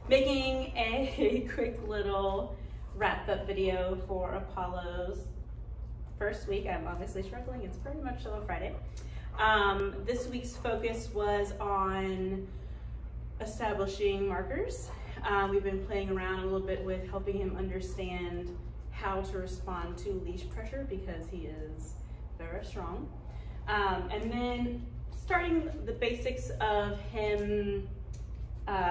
making a quick little wrap-up video for Apollo's first week. I'm obviously struggling. It's pretty much still a Friday. This week's focus was on establishing markers. We've been playing around a little bit with helping him understand how to respond to leash pressure because he is very strong. And then starting the basics of him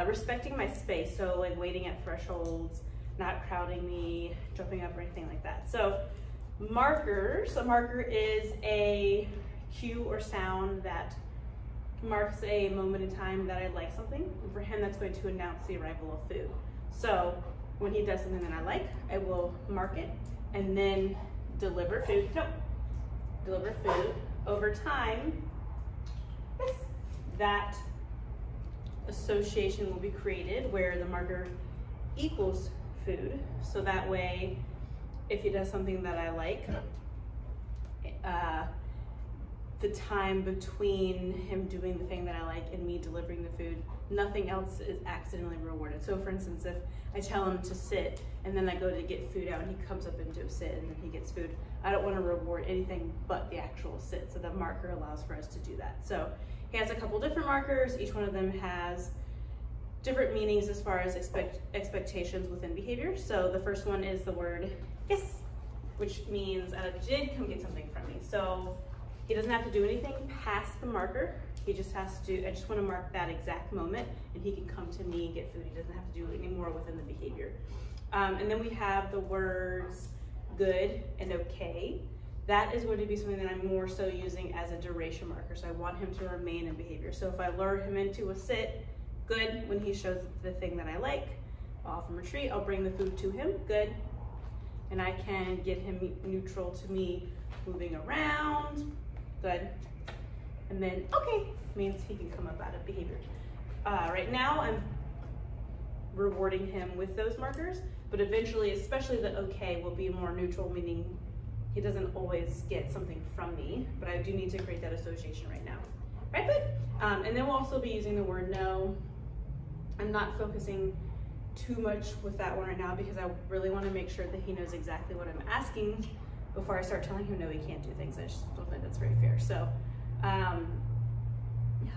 respecting my space, so like waiting at thresholds, not crowding me, jumping up or anything like that. So markers, a marker is a cue or sound that marks a moment in time that I like something. And for him, that's going to announce the arrival of food. So when he does something that I like, I will mark it and then deliver food. No, deliver food. Over time, that association will be created where the marker equals food. So that way, if he does something that I like, the time between him doing the thing that I like and me delivering the food, nothing else is accidentally rewarded. So for instance, if I tell him to sit and then I go to get food out and he comes up and do a sit and then he gets food, I don't want to reward anything but the actual sit. So the marker allows for us to do that. So he has a couple different markers. Each one of them has different meanings as far as expectations within behavior. So the first one is the word yes, which means out of the jig, come get something from me. So he doesn't have to do anything past the marker. He just has to, I just want to mark that exact moment and he can come to me and get food. He doesn't have to do any more within the behavior. And then we have the words good and okay. That is going to be something that I'm more so using as a duration marker. So I want him to remain in behavior. So if I lure him into a sit, good. When he shows the thing that I like, off and retreat, I'll bring the food to him, good. And I can get him neutral to me moving around, good. And then okay means he can come up out of behavior. Right now I'm rewarding him with those markers, but eventually, especially the okay, will be more neutral, meaning he doesn't always get something from me, but I do need to create that association right now. Right, good? And then we'll also be using the word no. I'm not focusing too much with that one right now because I really want to make sure that he knows exactly what I'm asking before I start telling him no, he can't do things. I just don't think that's very fair. So,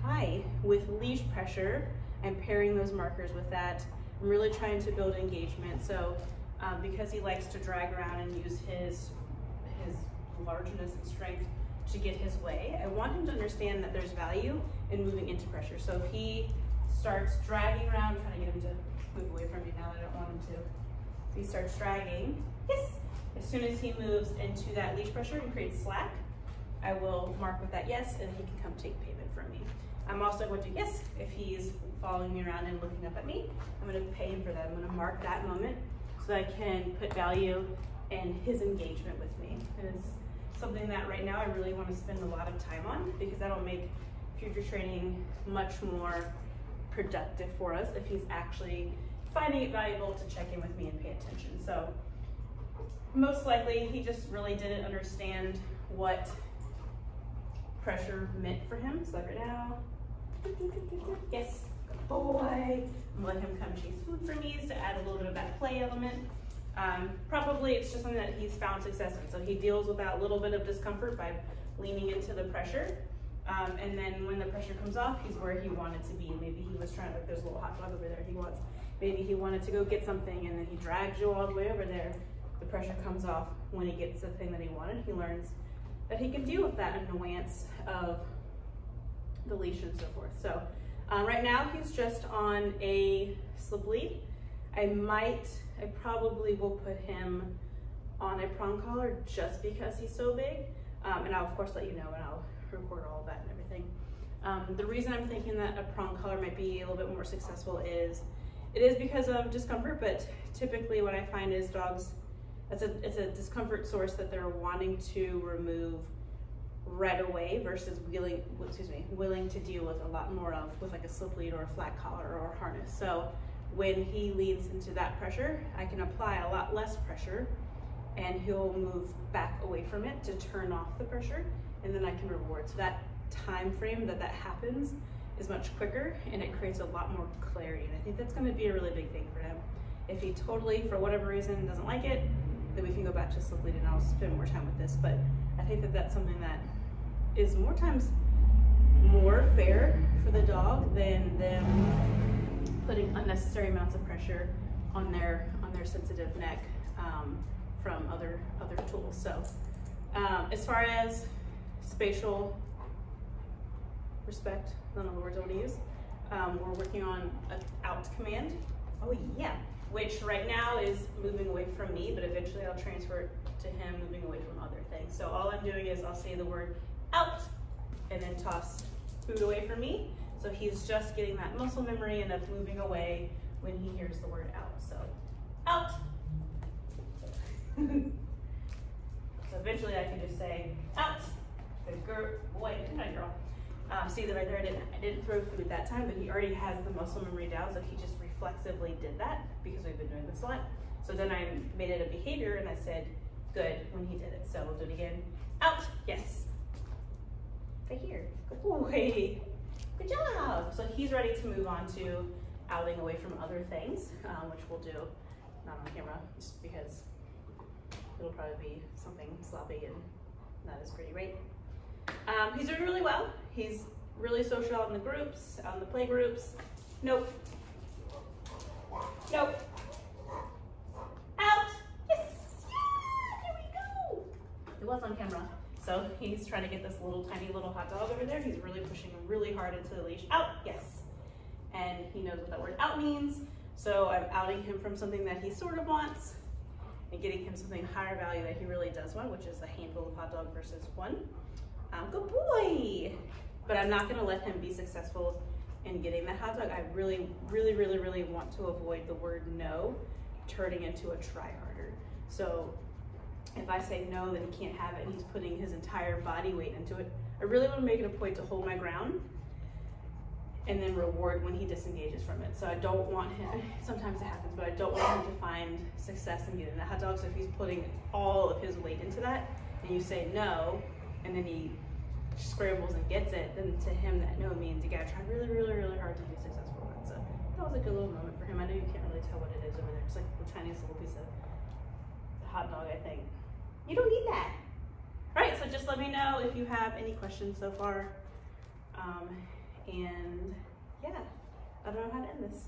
hi, with leash pressure, I'm pairing those markers with that. I'm really trying to build engagement. So, because he likes to drag around and use his largeness and strength to get his way, I want him to understand that there's value in moving into pressure. So if he starts dragging around, trying to get him to move away from me now, I don't want him to. If he starts dragging, yes. As soon as he moves into that leash pressure and creates slack, I will mark with that yes, and he can come take payment from me. I'm also going to yes, if he's following me around and looking up at me, I'm going to pay him for that. I'm going to mark that moment so that I can put value in his engagement with me. And it's something that right now I really want to spend a lot of time on because that'll make future training much more productive for us if he's actually finding it valuable to check in with me and pay attention. So most likely he just really didn't understand what pressure meant for him. So right now, yes, good boy. I'm letting him come chase food for me to add a little bit of that play element. Probably it's just something that he's found success in. So he deals with that little bit of discomfort by leaning into the pressure. And then when the pressure comes off, he's where he wanted to be. Maybe he was trying, like there's a little hot dog over there maybe he wanted to go get something and then he drags you all the way over there. The pressure comes off when he gets the thing that he wanted. He learns that he can deal with that annoyance of the leash and so forth. So right now he's just on a slip lead. I probably will put him on a prong collar just because he's so big. And I'll of course let you know and I'll record all of that and everything. The reason I'm thinking that a prong collar might be a little bit more successful is it is because of discomfort, but typically what I find is dogs, it's a discomfort source that they're wanting to remove right away versus willing to deal with a lot more of with like a slip lead or a flat collar or a harness. So when he leans into that pressure, I can apply a lot less pressure and he'll move back away from it to turn off the pressure, and then I can reward. So that time frame that happens is much quicker and it creates a lot more clarity. And I think that's gonna be a really big thing for him. If he totally, for whatever reason, doesn't like it, then we can go back to slip lead and I'll spend more time with this. But I think that that's something that is more times more fair for the dog than them putting unnecessary amounts of pressure on their sensitive neck from other tools. So as far as spatial respect, none of the words I want to use, we're working on an out command. Oh yeah, which right now is moving away from me, but eventually I'll transfer it to him moving away from other things. So all I'm doing is I'll say the word out and then toss food away from me. So he's just getting that muscle memory and of moving away when he hears the word out. So out. So eventually I can just say out. Good girl, boy, good girl. See that right there, I didn't throw food that time, but he already has the muscle memory down, so he just reflexively did that because we've been doing this a lot. So then I made it a behavior and I said good when he did it. So we'll do it again. Out, yes. Right here, good boy. Good job. So he's ready to move on to outing away from other things, which we'll do not on camera, just because it'll probably be something sloppy and not as pretty, right? He's doing really well. He's really social out in the groups, out in the play groups. Nope. Nope. Out. Yes. Yeah, there we go. It was on camera. So he's trying to get this little tiny little hot dog over there. He's really pushing really hard into the leash. Out. Yes. And he knows what that word out means. So I'm outing him from something that he sort of wants and getting him something higher value that he really does want, which is a handful of hot dog versus one. Good boy. But I'm not gonna let him be successful in getting that hot dog. I really, really, really, really want to avoid the word no turning into a try harder. So if I say no, then he can't have it and he's putting his entire body weight into it, I really want to make it a point to hold my ground and then reward when he disengages from it. So I don't want him, sometimes it happens, but I don't want him to find success in getting that hot dog. So if he's putting all of his weight into that and you say no, and then he scrambles and gets it, then to him that no means you gotta try really, really, really hard to be successful in it. So that was a good little moment for him. I know you can't really tell what it is over there. It's like the tiniest little piece of hot dog, I think. You don't need that. All right, so just let me know if you have any questions so far. And yeah, I don't know how to end this.